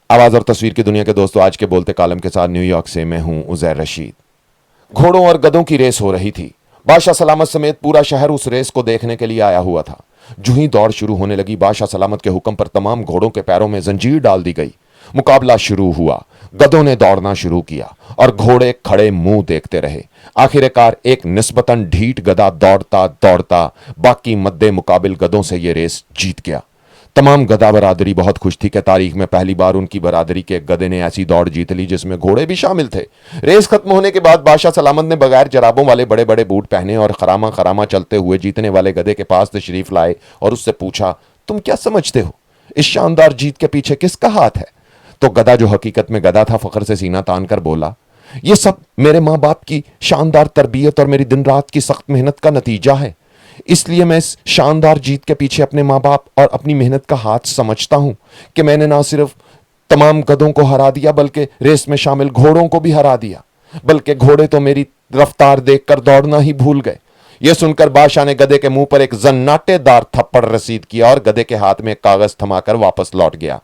आवाज और तस्वीर की दुनिया के दोस्तों, आज के बोलते कालम के साथ न्यूयॉर्क से मैं हूं उजैर रशीद। घोड़ों और गधों की रेस हो रही थी। बादशाह सलामत समेत पूरा शहर उस रेस को देखने के लिए आया हुआ था। जो ही दौड़ शुरू होने लगी, बादशाह सलामत के हुक्म पर तमाम घोड़ों के पैरों में जंजीर डाल दी गई। मुकाबला शुरू हुआ। गधों ने दौड़ना शुरू किया और घोड़े खड़े मुंह देखते रहे। आखिरकार एक निस्बतन ढीठ गधा दौड़ता दौड़ता बाकी मद्दे मुकाबिल गधों से यह रेस जीत गया। तमाम गधा बरादरी बहुत खुश थी कि तारीख में पहली बार उनकी बरादरी के गधे ने ऐसी दौड़ जीत ली जिसमें घोड़े भी शामिल थे। रेस खत्म होने के बाद बादशाह सलामत ने बगैर जराबों वाले बड़े बड़े बूट पहने और खरामा खरामा चलते हुए जीतने वाले गधे के पास तशरीफ लाए और उससे पूछा, तुम क्या समझते हो, इस शानदार जीत के पीछे किसका हाथ है? तो गधा, जो हकीकत में गधा था, फख्र से सीना तान कर बोला, यह सब मेरे माँ बाप की शानदार तरबियत और मेरी दिन रात की सख्त मेहनत का नतीजा है। इसलिए मैं इस शानदार जीत के पीछे अपने माँ बाप और अपनी मेहनत का हाथ समझता हूं कि मैंने ना सिर्फ तमाम गधों को हरा दिया बल्कि रेस में शामिल घोड़ों को भी हरा दिया, बल्कि घोड़े तो मेरी रफ्तार देखकर दौड़ना ही भूल गए। यह सुनकर बादशाह ने गधे के मुंह पर एक जन्नाटेदार थप्पड़ रसीद किया और गधे के हाथ में एक कागज थमाकर वापस लौट गया।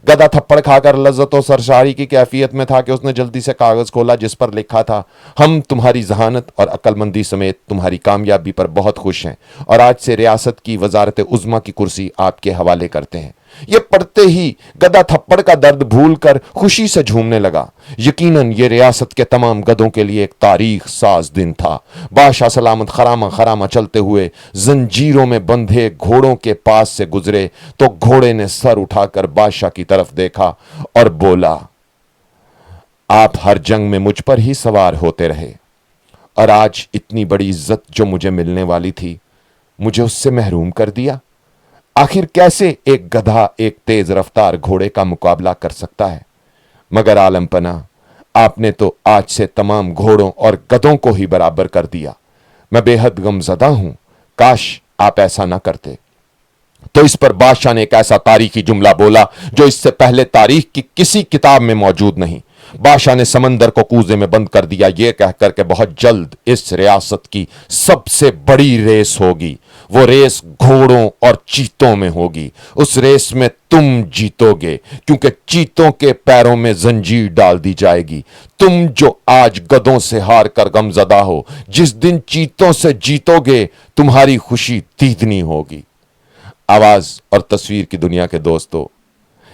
गधा थप्पड़ खाकर लज्जत और सरसारी की कैफियत में था कि उसने जल्दी से कागज खोला जिस पर लिखा था, हम तुम्हारी जहानत और अक्लमंदी समेत तुम्हारी कामयाबी पर बहुत खुश हैं और आज से रियासत की वजारत उज़्मा की कुर्सी आपके हवाले करते हैं। यह पढ़ते ही गधा थप्पड़ का दर्द भूलकर खुशी से झूमने लगा। यकीनन यह रियासत के तमाम गधों के लिए एक तारीख साज दिन था। बादशाह सलामत खरामा खरामा चलते हुए जंजीरों में बंधे घोड़ों के पास से गुजरे तो घोड़े ने सर उठाकर बादशाह की तरफ देखा और बोला, आप हर जंग में मुझ पर ही सवार होते रहे और आज इतनी बड़ी इज्जत जो मुझे मिलने वाली थी, मुझे उससे महरूम कर दिया। आखिर कैसे एक गधा एक तेज रफ्तार घोड़े का मुकाबला कर सकता है? मगर आलम पना, आपने तो आज से तमाम घोड़ों और गधों को ही बराबर कर दिया। मैं बेहद गमजदा हूं, काश आप ऐसा ना करते। तो इस पर बादशाह ने एक ऐसा तारीखी जुमला बोला जो इससे पहले तारीख की किसी किताब में मौजूद नहीं। बादशाह ने समंदर को कूजे में बंद कर दिया, यह कहकर के बहुत जल्द इस रियासत की सबसे बड़ी रेस होगी। वो रेस घोड़ों और चीतों में होगी। उस रेस में तुम जीतोगे क्योंकि चीतों के पैरों में जंजीर डाल दी जाएगी। तुम जो आज गधों से हार कर गमजदा हो, जिस दिन चीतों से जीतोगे तुम्हारी खुशी तीतनी होगी। आवाज और तस्वीर की दुनिया के दोस्तों,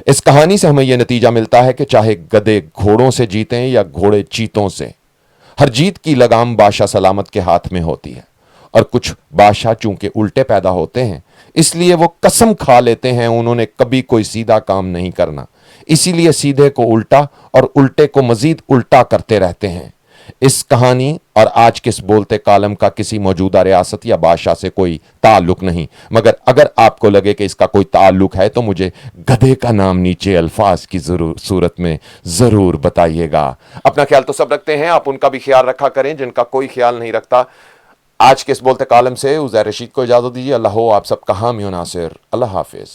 इस कहानी से हमें यह नतीजा मिलता है कि चाहे गधे घोड़ों से जीतें या घोड़े चीतों से, हर जीत की लगाम बादशाह सलामत के हाथ में होती है। और कुछ बादशाह चूंकि उल्टे पैदा होते हैं, इसलिए वो कसम खा लेते हैं उन्होंने कभी कोई सीधा काम नहीं करना, इसीलिए सीधे को उल्टा और उल्टे को मजीद उल्टा करते रहते हैं। इस कहानी और आज के इस बोलते कालम का किसी मौजूदा रियासत या बादशाह से कोई ताल्लुक नहीं, मगर अगर आपको लगे कि इसका कोई ताल्लुक है तो मुझे गधे का नाम नीचे अल्फाज की सूरत में जरूर बताइएगा। अपना ख्याल तो सब रखते हैं, आप उनका भी ख्याल रखा करें जिनका कोई ख्याल नहीं रखता। आज के इस बोलते कालम से उज़ैर रशीद को इजाजत दीजिए। अल्लाह हो आप सबका हामी नासिर। अल्लाह हाफिज।